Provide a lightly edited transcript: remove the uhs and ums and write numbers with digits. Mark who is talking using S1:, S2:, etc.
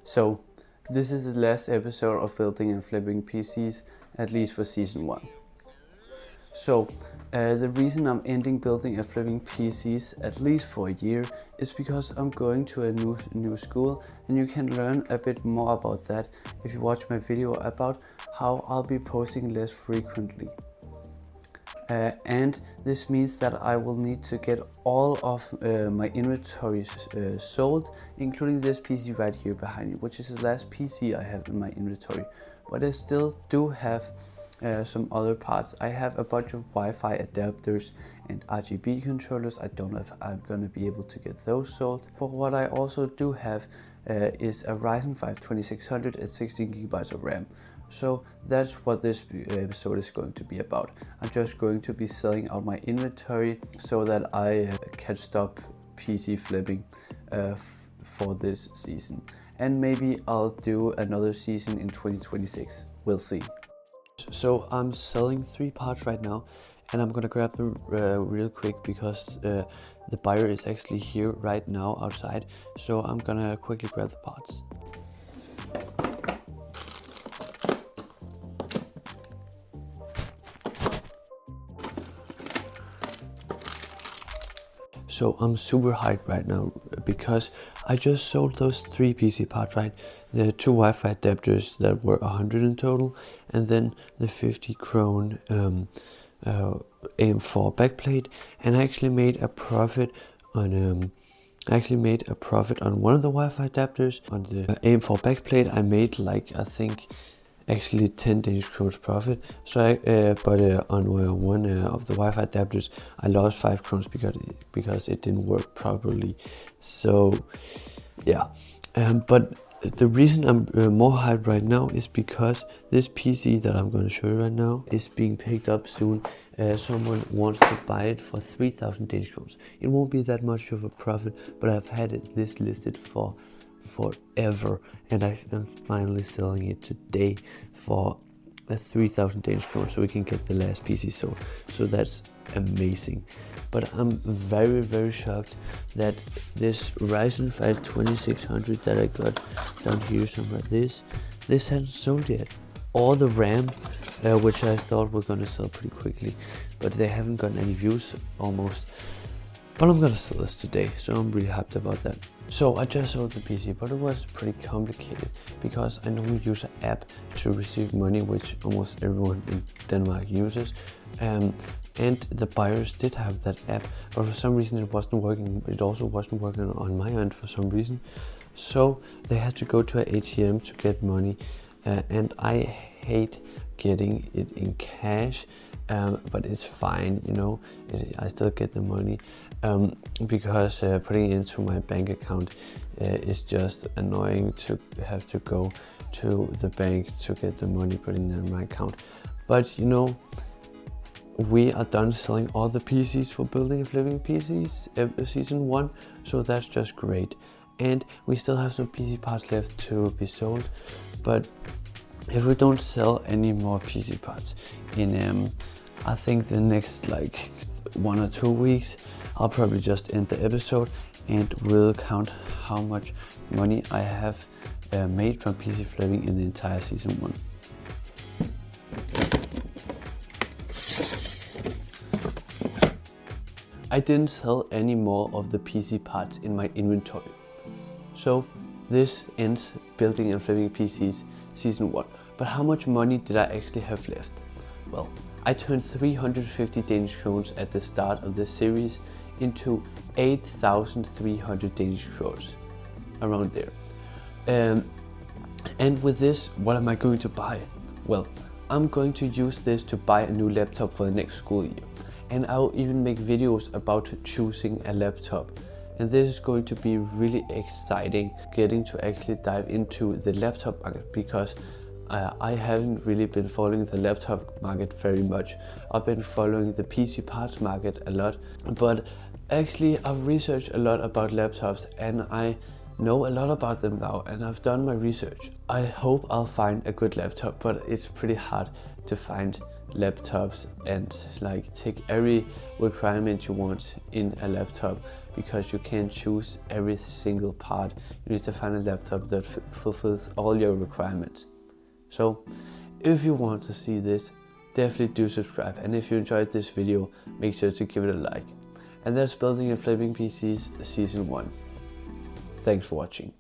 S1: So, this is the last episode of Building and Flipping PCs, at least for Season 1. So, the reason I'm ending Building and Flipping PCs, at least for a year, is because I'm going to a new school, and you can learn a bit more about that if you watch my video about how I'll be posting less frequently. And this means that I will need to get all of my inventory sold, including this PC right here behind me, which is the last PC I have in my inventory. But I still do have some other parts. I have a bunch of Wi-Fi adapters and RGB controllers. I don't know if I'm going to be able to get those sold. But what I also do have is a Ryzen 5 2600 and 16 GB of RAM. So that's what this episode is going to be about. I'm just going to be selling out my inventory so that I can stop PC flipping for this season. And maybe I'll do another season in 2026. We'll see. So I'm selling 3 parts right now, and I'm gonna grab them real quick because the buyer is actually here right now outside. So I'm gonna quickly grab the parts. So I'm super hyped right now because I just sold those 3 PC parts, right? The 2 Wi-Fi adapters that were 100 in total, and then the 50 krone AM4 backplate, and I actually made a profit on one of the Wi-Fi adapters. On the AM4 backplate I made I think actually 10 Danish crowns profit. So on one of the Wi-Fi adapters I lost 5 crowns because it didn't work properly. So yeah, but the reason I'm more hyped right now is because this PC that I'm going to show you right now is being picked up soon. Someone wants to buy it for 3,000 Danish crowns. It won't be that much of a profit, but I've had this listed for forever, and I'm finally selling it today for 3,000 Danish kroner, so we can get the last PC sold. So that's amazing. But I'm very shocked that this Ryzen 5 2600 that I got down here somewhere, this hasn't sold yet. Or the RAM, which I thought were gonna sell pretty quickly, but they haven't gotten any views almost. But I'm gonna sell this today, so I'm really happy about that. So I just sold the PC, but it was pretty complicated because I normally use an app to receive money, which almost everyone in Denmark uses. And the buyers did have that app, but for some reason it wasn't working. It also wasn't working on my end for some reason. So they had to go to an ATM to get money, and I hate getting it in cash. But it's fine, you know, I still get the money because putting it into my bank account is just annoying to have to go to the bank to get the money put in my account. But you know, we are done selling all the PCs for Building and Flipping PCs season 1, so that's just great. And we still have some PC parts left to be sold, but if we don't sell any more PC parts in I think the next 1 or 2 weeks, I'll probably just end the episode and we'll count how much money I have made from PC flipping in the entire season 1. I didn't sell any more of the PC parts in my inventory. So this ends Building and Flipping PCs season 1. But how much money did I actually have left? Well, I turned 350 Danish kroner at the start of this series into 8,300 Danish kroner, around there. And with this, what am I going to buy? Well, I'm going to use this to buy a new laptop for the next school year. And I'll even make videos about choosing a laptop. And this is going to be really exciting, getting to actually dive into the laptop market, because I haven't really been following the laptop market very much. I've been following the PC parts market a lot, but actually I've researched a lot about laptops and I know a lot about them now, and I've done my research. I hope I'll find a good laptop, but it's pretty hard to find laptops and tick every requirement you want in a laptop, because you can't choose every single part. You need to find a laptop that fulfills all your requirements. So if you want to see this, definitely do subscribe, and if you enjoyed this video, make sure to give it a like. And that's Building and Flipping PCs Season 1. Thanks for watching.